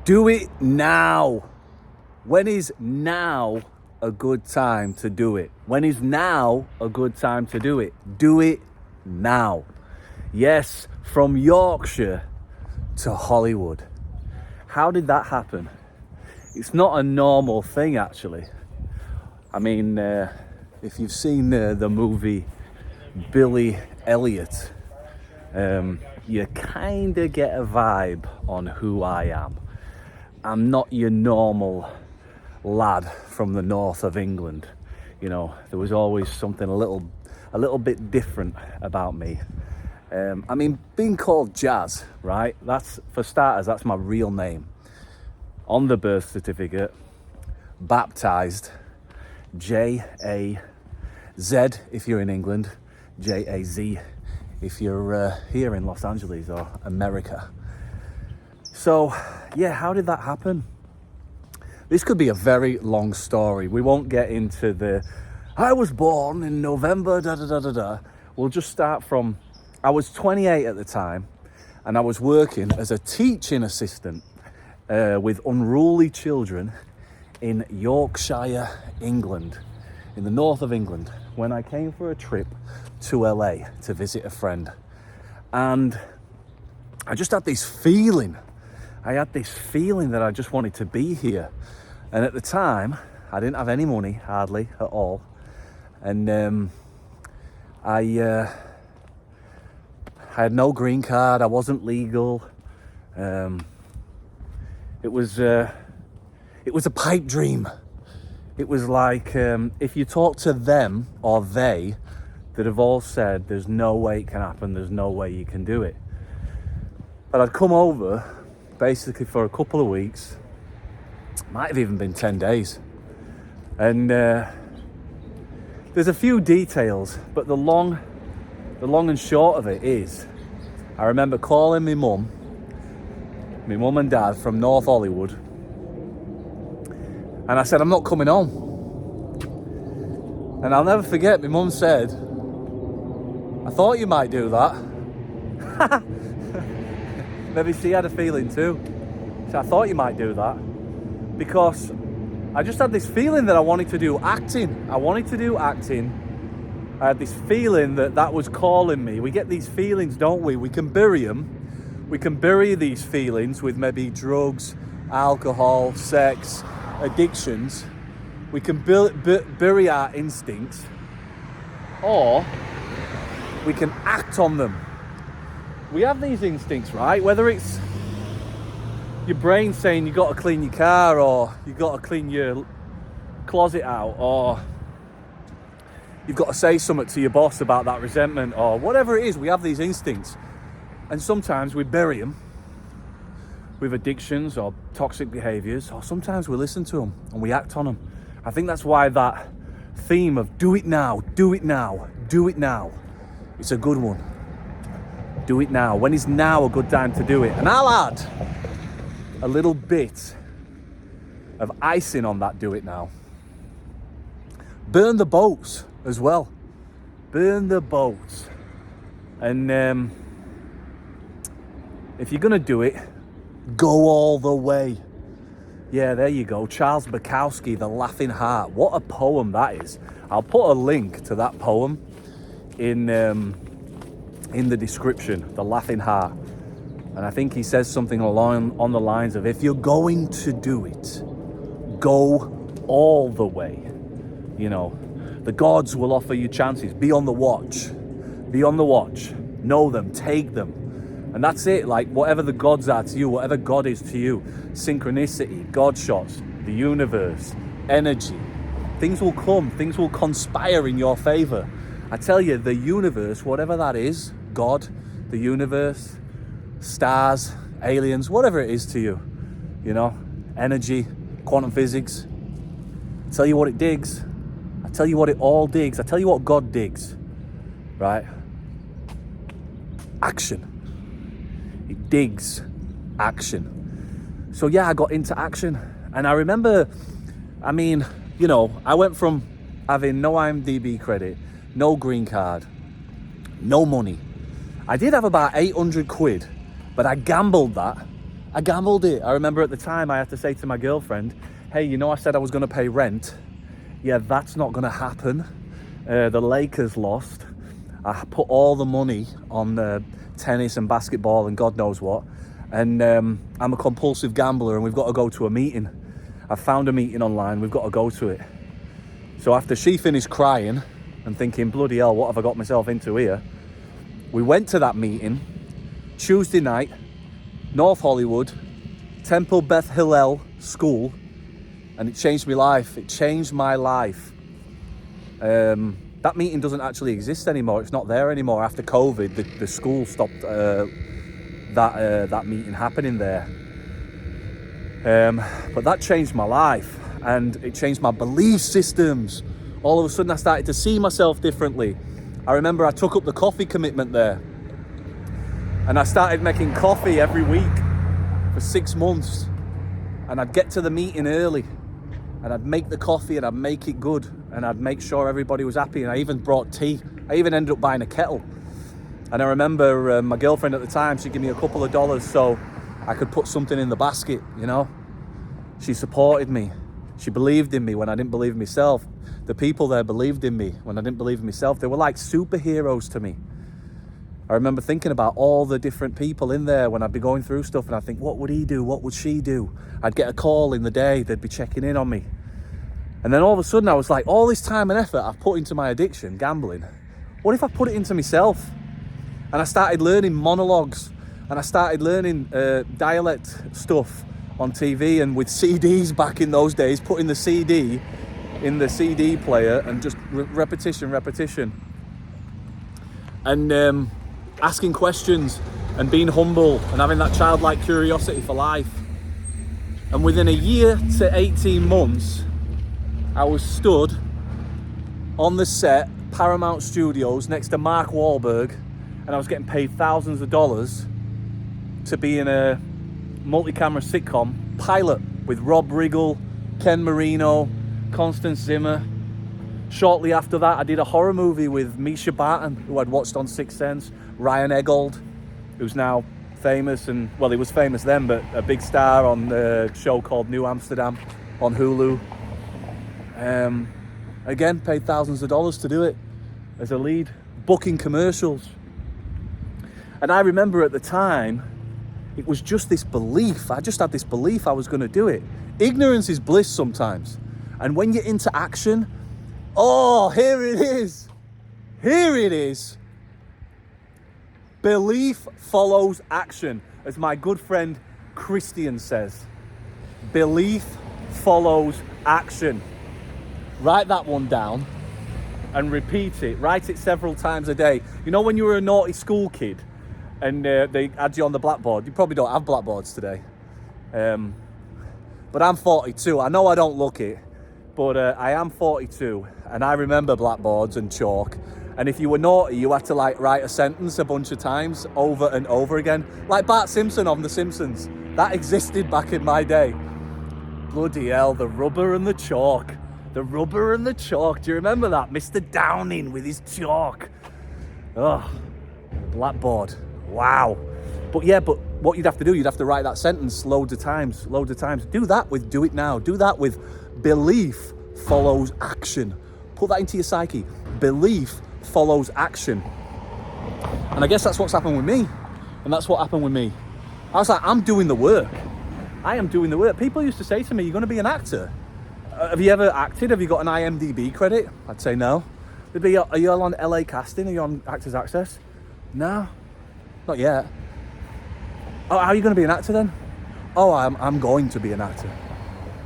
Do it now. When is now a good time to do it? When is now a good time to do it? Do it now. Yes, from Yorkshire to Hollywood. How did that happen? It's not a normal thing, actually. I mean, if you've seen the movie Billy Elliot, you kind of get a vibe on who I am. I'm not your normal lad from the north of England. You know, there was always something a little bit different about me. I mean, being called Jazz, right? That's, for starters, that's my real name. On the birth certificate, baptized, J-A-Z if you're in England, J-A-Z if you're here in Los Angeles or America. So, yeah, how did that happen? This could be a very long story. We won't get into the, I was born in November, da-da-da-da-da. We'll just start from, I was 28 at the time, and I was working as a teaching assistant with unruly children in Yorkshire, England, in the north of England, when I came for a trip to LA to visit a friend. And I just had this feeling. I had this feeling that I just wanted to be here. And at the time, I didn't have any money, hardly at all. And I had no green card. I wasn't legal. It was a pipe dream. It was like, if you talk to them or they, that have all said, there's no way it can happen, there's no way you can do it. But I'd come over, basically for a couple of weeks, might have even been 10 days. And there's a few details, but the long and short of it is, I remember calling my mum and dad from North Hollywood, and I said, I'm not coming home. And I'll never forget, my mum said, I thought you might do that. Maybe she had a feeling too. So I thought you might do that. Because I just had this feeling that I wanted to do acting. I had this feeling that was calling me. We get these feelings, don't we? We can bury them. We can bury these feelings with maybe drugs, alcohol, sex, addictions. We can bury our instincts, or we can act on them. We have these instincts, right? Whether it's your brain saying you got to clean your car, or you got to clean your closet out, or you've got to say something to your boss about that resentment, or whatever it is, we have these instincts. And sometimes we bury them with addictions or toxic behaviors, or sometimes we listen to them and we act on them. I think that's why that theme of do it now, do it now, do it now, it's a good one. Do it now. When is now a good time to do it? And I'll add a little bit of icing on that do it now. Burn the boats as well. Burn the boats. And if you're gonna do it, go all the way. Yeah, there you go. Charles Bukowski, The Laughing Heart. What a poem that is. I'll put a link to that poem in the description, The Laughing Heart. And I think he says something on the lines of, if you're going to do it, go all the way. You know, the gods will offer you chances. Be on the watch. Be on the watch. Know them. Take them. And that's it. Like, whatever the gods are to you, whatever God is to you, synchronicity, God shots, the universe, energy, things will come. Things will conspire in your favor. I tell you, the universe, whatever that is, God, the universe, stars, aliens, whatever it is to you, you know, energy, quantum physics, I tell you what it digs. I tell you what it all digs. I tell you what God digs, right? Action. It digs action. So yeah, I got into action. And I remember, I mean, you know, I went from having no IMDb credit, no green card, no money. I did have about 800 quid, but I gambled that I gambled it. I remember at the time I had to say to my girlfriend, hey, you know, I said I was going to pay rent. Yeah, that's not going to happen. The Lakers lost. I put all the money on tennis and basketball and God knows what. And I'm a compulsive gambler and we've got to go to a meeting. I found a meeting online. We've got to go to it. So after she finished crying and thinking, bloody hell, what have I got myself into here? We went to that meeting, Tuesday night, North Hollywood, Temple Beth Hillel School, and it changed my life. It changed my life. That meeting doesn't actually exist anymore. It's not there anymore. After COVID, the school stopped that meeting happening there. But that changed my life, and it changed my belief systems. All of a sudden, I started to see myself differently. I remember I took up the coffee commitment there, and I started making coffee every week for 6 months. And I'd get to the meeting early, and I'd make the coffee, and I'd make it good, and I'd make sure everybody was happy. And I even brought tea. I even ended up buying a kettle. And I remember my girlfriend at the time, she'd give me a couple of dollars so I could put something in the basket, you know. She supported me. She believed in me when I didn't believe in myself. The people there believed in me when I didn't believe in myself. They were like superheroes to me. I remember thinking about all the different people in there when I'd be going through stuff, and I'd think, what would he do? What would she do? I'd get a call in the day, they'd be checking in on me. And then all of a sudden I was like, all this time and effort I've put into my addiction, gambling, what if I put it into myself? And I started learning monologues, and I started learning dialect stuff on TV and with CDs back in those days, putting the CD in the CD player and just repetition. And asking questions and being humble and having that childlike curiosity for life. And within a year to 18 months, I was stood on the set, Paramount Studios, next to Mark Wahlberg, and I was getting paid thousands of dollars to be in a multi-camera sitcom pilot with Rob Riggle, Ken Marino, Constance Zimmer. Shortly after that, I did a horror movie with Misha Barton, who I'd watched on Sixth Sense, Ryan Eggold, who's now famous, and well, he was famous then, but a big star on the show called New Amsterdam on Hulu. Again, paid thousands of dollars to do it as a lead, booking commercials. And I remember at the time, it was just this belief. I just had this belief I was going to do it. Ignorance is bliss sometimes. And when you're into action, oh, here it is. Here it is. Belief follows action. As my good friend Christian says, belief follows action. Write that one down and repeat it. Write it several times a day. You know when you were a naughty school kid and they had you on the blackboard? You probably don't have blackboards today. But I'm 42. I know I don't look it, but I am 42. And I remember blackboards and chalk. And if you were naughty, you had to like write a sentence a bunch of times over and over again. Like Bart Simpson on The Simpsons. That existed back in my day. Bloody hell, the rubber and the chalk. The rubber and the chalk. Do you remember that? Mr. Downing with his chalk. Oh, blackboard. Wow. But yeah, but what you'd have to do, you'd have to write that sentence loads of times. Do that with Do It Now. Do that with belief follows action. Put that into your psyche. Belief follows action. And I guess that's what's happened with me. And that's what happened with me. I was like, I'm doing the work. I am doing the work. People used to say to me, you're going to be an actor. Have you ever acted? Have you got an IMDb credit? I'd say no. Are you all on LA Casting? Are you on Actors Access? No, not yet. Oh, how are you going to be an actor then? Oh, I'm going to be an actor.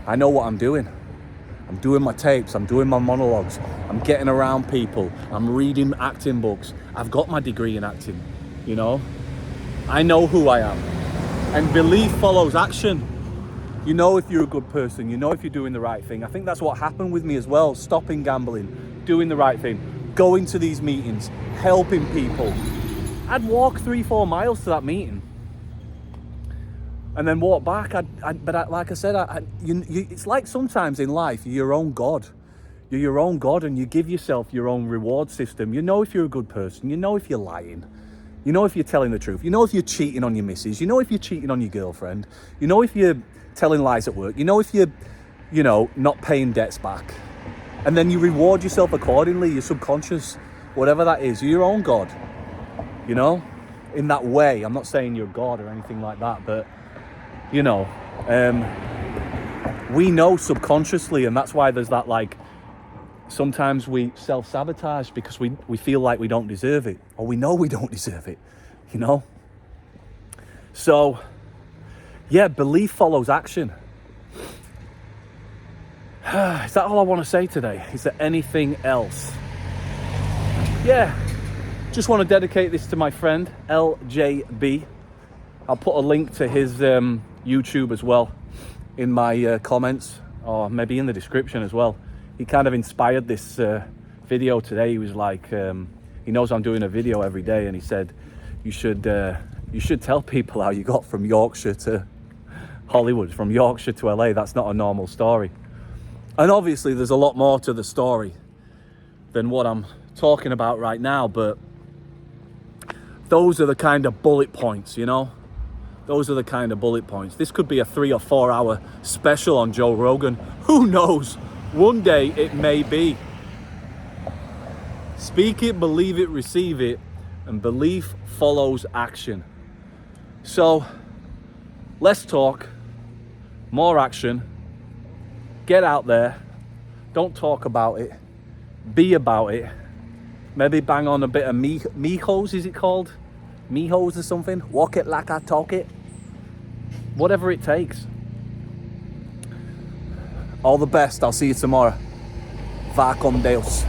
I know what I'm doing. I'm doing my tapes. I'm doing my monologues. I'm getting around people. I'm reading acting books. I've got my degree in acting, you know. I know who I am. And belief follows action. You know if you're a good person. You know if you're doing the right thing. I think that's what happened with me as well. Stopping gambling, doing the right thing, going to these meetings, helping people. I'd walk 3-4 miles to that meeting and then walk back. Like I said, it's like sometimes in life, you're your own God. You're your own God and you give yourself your own reward system. You know if you're a good person. You know if you're lying. You know if you're telling the truth. You know if you're cheating on your missus. You know if you're cheating on your girlfriend. You know if you're telling lies at work. You know if you're, not paying debts back. And then you reward yourself accordingly, your subconscious, whatever that is. You're your own God, in that way. I'm not saying you're God or anything like that, but, we know subconsciously, and that's why there's that, like, sometimes we self-sabotage because we feel like we don't deserve it, or we know we don't deserve it, So, yeah, belief follows action. Is that all I want to say today? Is there anything else? Yeah, just want to dedicate this to my friend, LJB. I'll put a link to his YouTube as well in my comments, or maybe in the description as well. He kind of inspired this video today. He was like, he knows I'm doing a video every day, and he said, you should tell people how you got from Yorkshire to Hollywood, from Yorkshire to LA. That's not a normal story. And obviously there's a lot more to the story than what I'm talking about right now, but those are the kind of bullet points, Those are the kind of bullet points. This could be a 3 or 4 hour special on Joe Rogan. Who knows? One day it may be. Speak it, believe it, receive it, and belief follows action. So, less talk, more action. Get out there. Don't talk about it. Be about it. Maybe bang on a bit of mijos, is it called? Mijos or something. Walk it like I talk it. Whatever it takes. All the best. I'll see you tomorrow. Com Deus.